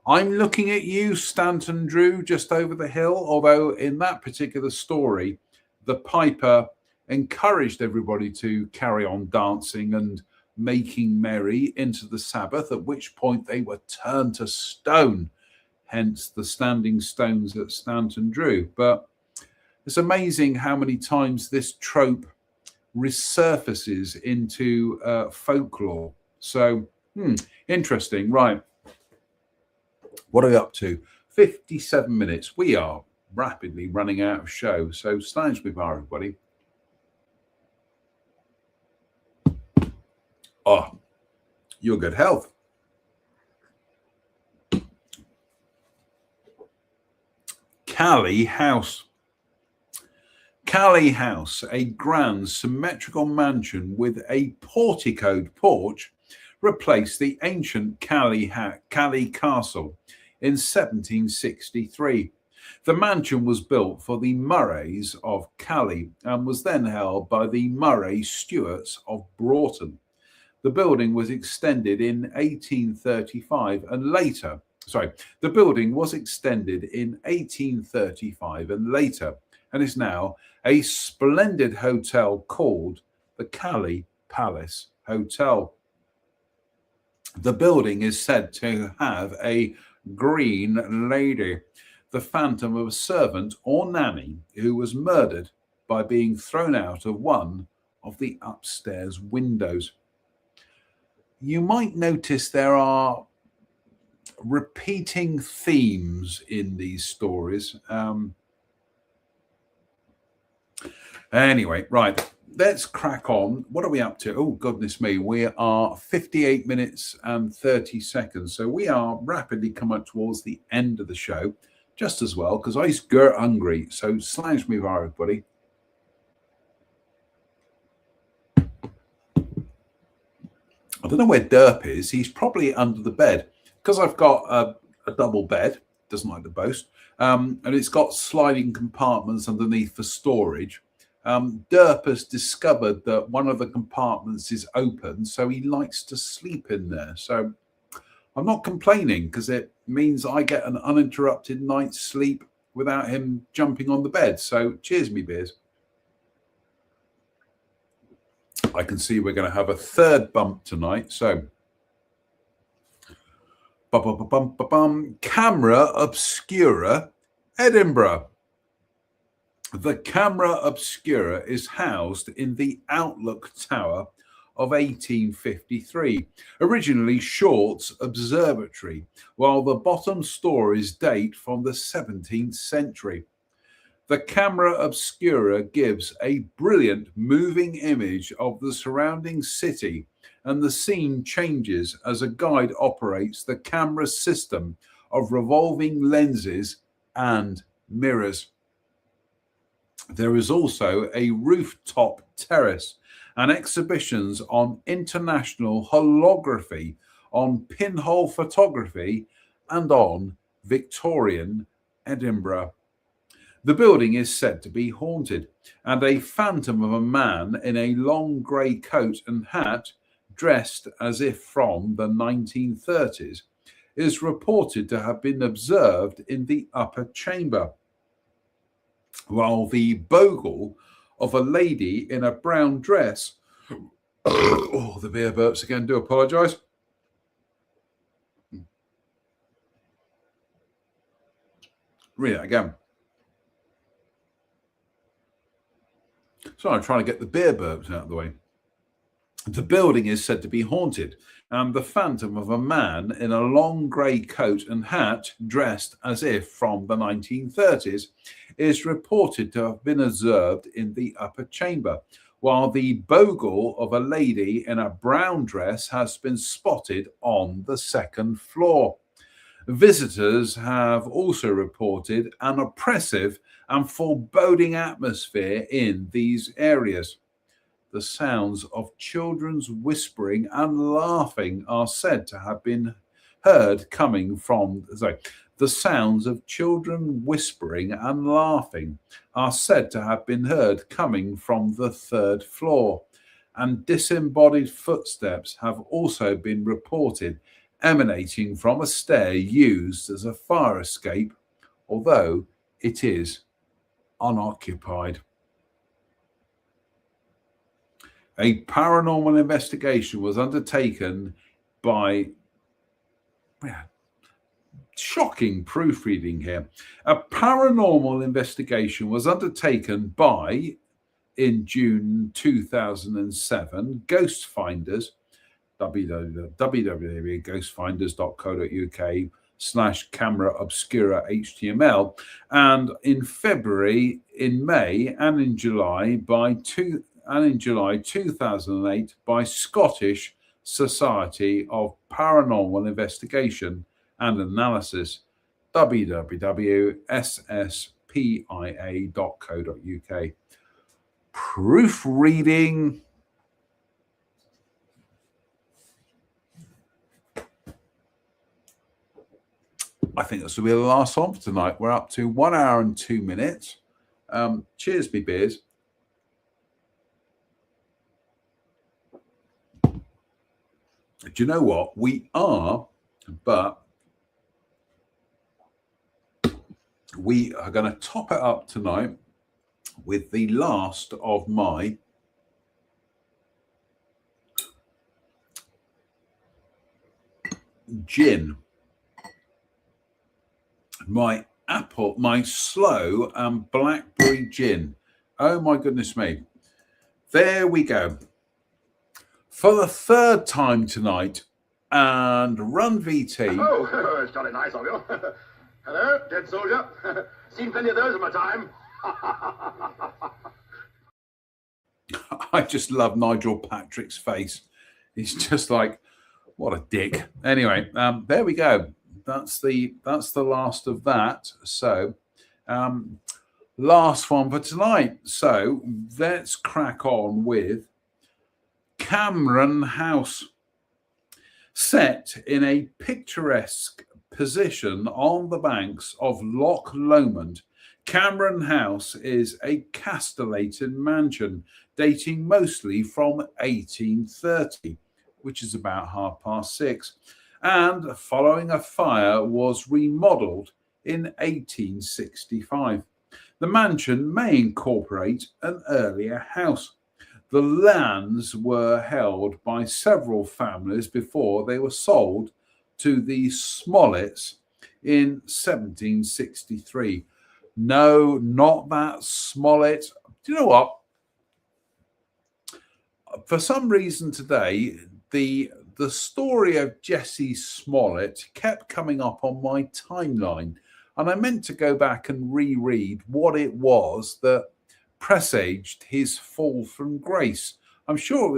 I'm looking at you, Stanton Drew, just over the hill, although in that particular story, the piper encouraged everybody to carry on dancing and making merry into the Sabbath, at which point they were turned to stone, hence the standing stones at Stanton Drew. But it's amazing how many times this trope resurfaces into folklore. So, interesting, right? What are we up to? 57 minutes. We are rapidly running out of show. So stand with bar, everybody. Oh, your good health. Cali House. Cali House, a grand symmetrical mansion with a porticoed porch, replaced the ancient Cali Castle in 1763. The mansion was built for the Murrays of Cali and was then held by the Murray Stuarts of Broughton. The building was extended in 1835 and later. The building was extended in 1835 and later, and is now a splendid hotel called the Cali Palace Hotel. The building is said to have a green lady, the phantom of a servant or nanny who was murdered by being thrown out of one of the upstairs windows. You might notice there are repeating themes in these stories. Anyway, right. Let's crack on. What are we up to? Oh, goodness me. We are 58 minutes and 30 seconds. So we are rapidly coming towards the end of the show just as well, because I's gert hungry. So slange me, everybody. I don't know where Derp is. He's probably under the bed because I've got a double bed. Doesn't like to boast. And it's got sliding compartments underneath for storage. Derp has discovered that one of the compartments is open, so he likes to sleep in there. So I'm not complaining because it means I get an uninterrupted night's sleep without him jumping on the bed. So cheers, me beers. I can see we're going to have a third bump tonight. So Camera Obscura, Edinburgh. The Camera Obscura is housed in the Outlook Tower of 1853, originally Short's Observatory, while the bottom stories date from the 17th century. The Camera Obscura gives a brilliant moving image of the surrounding city, and the scene changes as a guide operates the camera system of revolving lenses and mirrors. There is also a rooftop terrace and exhibitions on international holography, on pinhole photography, and on Victorian Edinburgh. The building is said to be haunted, and a phantom of a man in a long grey coat and hat, dressed as if from the 1930s, is reported to have been observed in the upper chamber, while the bogle of a lady in a brown dress oh, the beer burps again, do apologise. Read it again. So I'm trying to get the beer burps out of the way. The building is said to be haunted, and the phantom of a man in a long grey coat and hat, dressed as if from the 1930s, is reported to have been observed in the upper chamber, while the bogle of a lady in a brown dress has been spotted on the second floor. Visitors have also reported an oppressive and foreboding atmosphere in these areas. The sounds of children's whispering and laughing are said to have been heard coming from. The sounds of children whispering and laughing are said to have been heard coming from the third floor. and disembodied footsteps have also been reported emanating from a stair used as a fire escape, although it is unoccupied. A paranormal investigation was undertaken by shocking proofreading here. A paranormal investigation was undertaken by, in June 2007, Ghost Finders, www.ghostfinders.co.uk/camera obscura HTML, and in February, in May, and in July 2008 by Scottish Society of Paranormal Investigation and Analysis, www.sspia.co.uk. Proofreading. I think this will be the last one for tonight. We're up to 1 hour and 2 minutes. Cheers, me beers. Do you know what? We are going to top it up tonight with the last of my gin. My slow and blackberry gin. Oh my goodness me. There we go. For the third time tonight, and Run VT. Oh, it's jolly nice of you. Hello, dead soldier. Seen plenty of those in my time. I just love Nigel Patrick's face. He's just like, what a dick. Anyway, there we go. That's the last of that. So, last one for tonight. So let's crack on with Cameron House. Set in a picturesque position on the banks of Loch Lomond, Cameron House is a castellated mansion dating mostly from 1830, which is about 6:30, and following a fire was remodelled in 1865. The mansion may incorporate an earlier house. The lands were held by several families before they were sold to the Smollets in 1763. No, not that Smollett. Do you know what? For some reason today, the story of Jesse Smollett kept coming up on my timeline, and I meant to go back and reread what it was that presaged his fall from grace. I'm sure it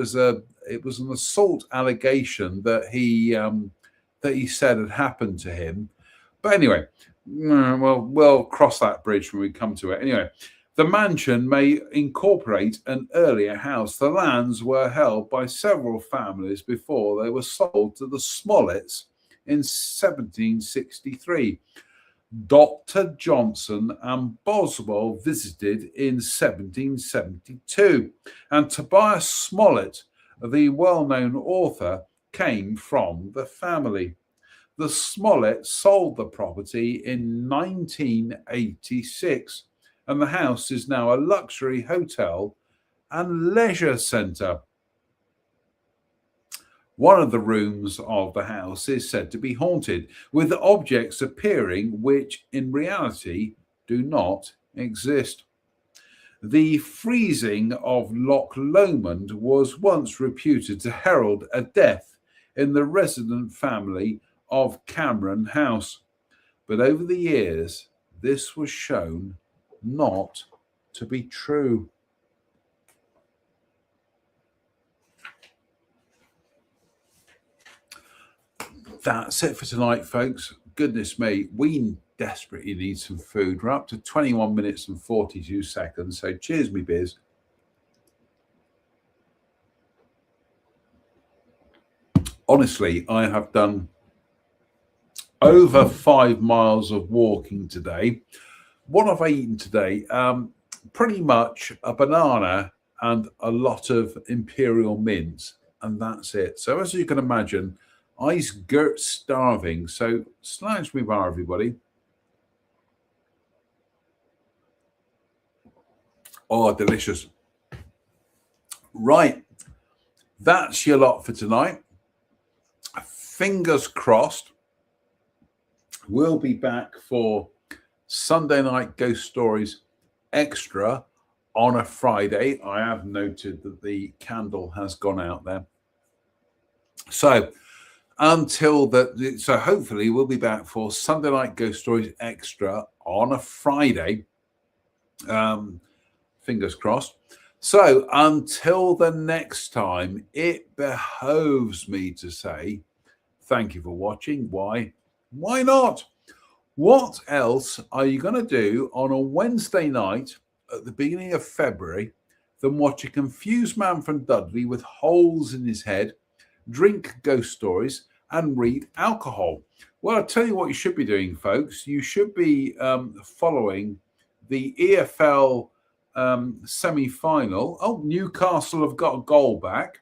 was an assault allegation that he said had happened to him. But anyway, we'll cross that bridge when we come to it. Anyway, the mansion may incorporate an earlier house. The lands were held by several families before they were sold to the Smollets in 1763. Dr. Johnson and Boswell visited in 1772, and Tobias Smollett, the well-known author, came from the family. The Smollets sold the property in 1986, and the house is now a luxury hotel and leisure centre. One of the rooms of the house is said to be haunted, with objects appearing which in reality do not exist. The freezing of Loch Lomond was once reputed to herald a death in the resident family of Cameron House, but over the years this was shown not to be true. That's it for tonight, folks. Goodness me, we desperately need some food. We're up to 21 minutes and 42 seconds. So cheers, me beers. Honestly, I have done over 5 miles of walking today. What have I eaten today? Pretty much a banana and a lot of imperial mince, and that's it. So as you can imagine, I's girt starving. So slouch me bar, everybody. Oh, delicious. Right. That's your lot for tonight. Fingers crossed. We'll be back for Sunday Night Ghost Stories Extra on a Friday. I have noted that the candle has gone out there. So so hopefully we'll be back for Sunday Night Ghost Stories Extra on a Friday. Fingers crossed. So until the next time, it behoves me to say thank you for watching. Why? Why not? What else are you going to do on a Wednesday night at the beginning of February than watch a confused man from Dudley with holes in his head, drink ghost stories, and read alcohol? Well, I'll tell you what you should be doing, folks. You should be following the EFL semi-final. Oh, Newcastle have got a goal back.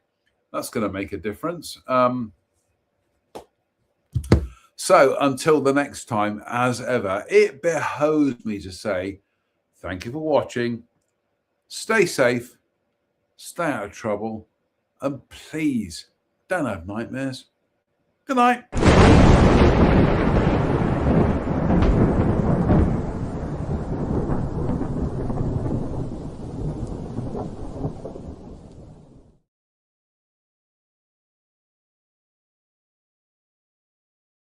That's going to make a difference. So until the next time, as ever, it behoves me to say thank you for watching. Stay safe, stay out of trouble, and please don't have nightmares. Good night.